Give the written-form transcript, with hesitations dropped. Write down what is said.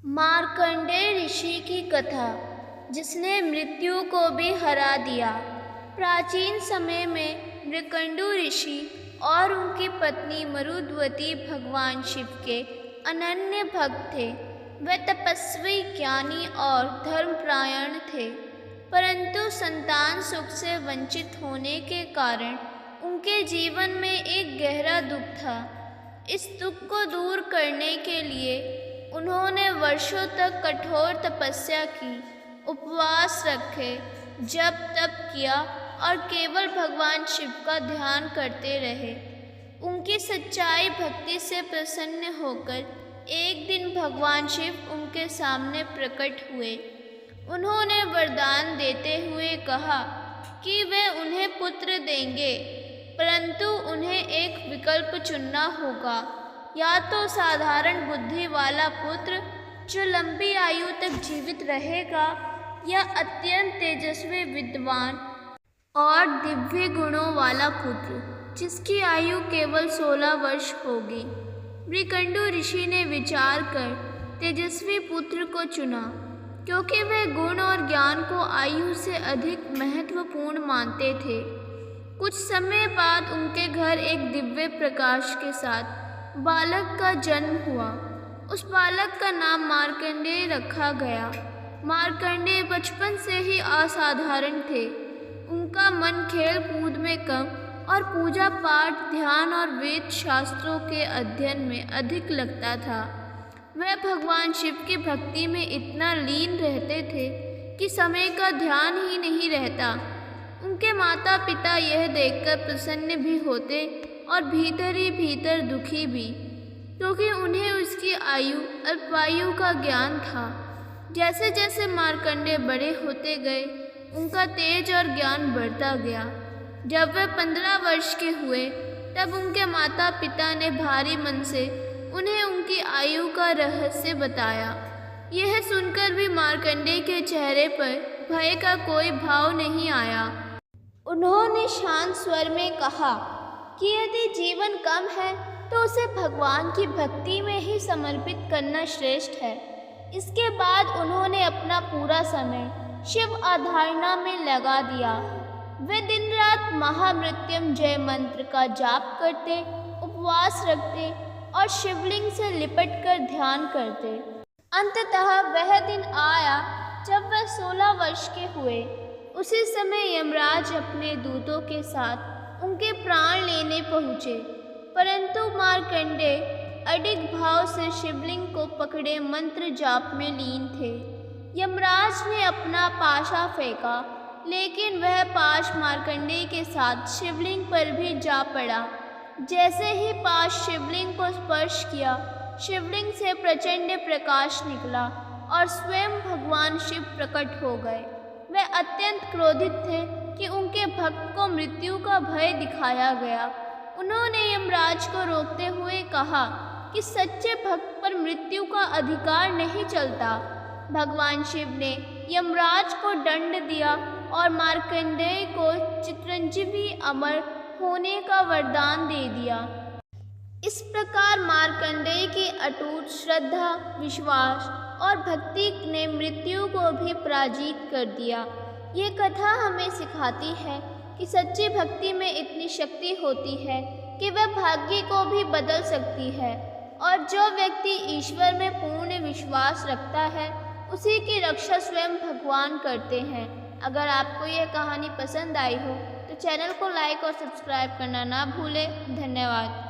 मार्कंडेय ऋषि की कथा, जिसने मृत्यु को भी हरा दिया। प्राचीन समय में मृकंडु ऋषि और उनकी पत्नी मरुद्वती भगवान शिव के अनन्य भक्त थे। वे तपस्वी, ज्ञानी और धर्मपरायण थे, परंतु संतान सुख से वंचित होने के कारण उनके जीवन में एक गहरा दुख था। इस दुख को दूर करने के लिए उन्होंने वर्षों तक कठोर तपस्या की, उपवास रखे, जप तप किया और केवल भगवान शिव का ध्यान करते रहे। उनकी सच्चाई भक्ति से प्रसन्न होकर एक दिन भगवान शिव उनके सामने प्रकट हुए। उन्होंने वरदान देते हुए कहा कि वे उन्हें पुत्र देंगे, परंतु उन्हें एक विकल्प चुनना होगा, या तो साधारण बुद्धि वाला पुत्र जो लंबी आयु तक जीवित रहेगा, या अत्यंत तेजस्वी, विद्वान और दिव्य गुणों वाला पुत्र जिसकी आयु केवल 16 वर्ष होगी। मृकंडु ऋषि ने विचार कर तेजस्वी पुत्र को चुना, क्योंकि वे गुण और ज्ञान को आयु से अधिक महत्वपूर्ण मानते थे। कुछ समय बाद उनके घर एक दिव्य प्रकाश के साथ बालक का जन्म हुआ। उस बालक का नाम मार्कंडेय रखा गया। मार्कंडेय बचपन से ही असाधारण थे। उनका मन खेल कूद में कम और पूजा पाठ, ध्यान और वेद शास्त्रों के अध्ययन में अधिक लगता था। वह भगवान शिव की भक्ति में इतना लीन रहते थे कि समय का ध्यान ही नहीं रहता। उनके माता पिता यह देखकर प्रसन्न भी होते और भीतर ही भीतर दुखी भी, क्योंकि उन्हें उसकी आयु अल्पायु का ज्ञान था। जैसे जैसे मार्कंडेय बड़े होते गए, उनका तेज और ज्ञान बढ़ता गया। जब वे 15 वर्ष के हुए, तब उनके माता पिता ने भारी मन से उन्हें उनकी आयु का रहस्य बताया। यह सुनकर भी मार्कंडेय के चेहरे पर भय का कोई भाव नहीं आया। उन्होंने शांत स्वर में कहा कि यदि जीवन कम है तो उसे भगवान की भक्ति में ही समर्पित करना श्रेष्ठ है। इसके बाद उन्होंने अपना पूरा समय शिव आराधना में लगा दिया। वे दिन रात महामृत्युंजय मंत्र का जाप करते, उपवास रखते और शिवलिंग से लिपट कर ध्यान करते। अंततः वह दिन आया जब वह 16 वर्ष के हुए। उसी समय यमराज अपने दूतों के साथ उनके प्राण लेने पहुँचे, परंतु मार्कंडेय अडिग भाव से शिवलिंग को पकड़े मंत्र जाप में लीन थे। यमराज ने अपना पाशा फेंका, लेकिन वह पाश मार्कंडेय के साथ शिवलिंग पर भी जा पड़ा। जैसे ही पाश शिवलिंग को स्पर्श किया, शिवलिंग से प्रचंड प्रकाश निकला और स्वयं भगवान शिव प्रकट हो गए। वे अत्यंत क्रोधित थे कि उनके भक्त को मृत्यु का भय दिखाया गया। उन्होंने यमराज को रोकते हुए कहा कि सच्चे भक्त पर मृत्यु का अधिकार नहीं चलता। भगवान शिव ने यमराज को दंड दिया और मार्कंडेय को चिरंजीवी अमर होने का वरदान दे दिया। इस प्रकार मार्कंडेय की अटूट श्रद्धा, विश्वास और भक्ति ने मृत्यु को भी पराजित कर दिया। ये कथा हमें सिखाती है कि सच्ची भक्ति में इतनी शक्ति होती है कि वह भाग्य को भी बदल सकती है, और जो व्यक्ति ईश्वर में पूर्ण विश्वास रखता है, उसी की रक्षा स्वयं भगवान करते हैं। अगर आपको यह कहानी पसंद आई हो तो चैनल को लाइक और सब्सक्राइब करना ना भूलें। धन्यवाद।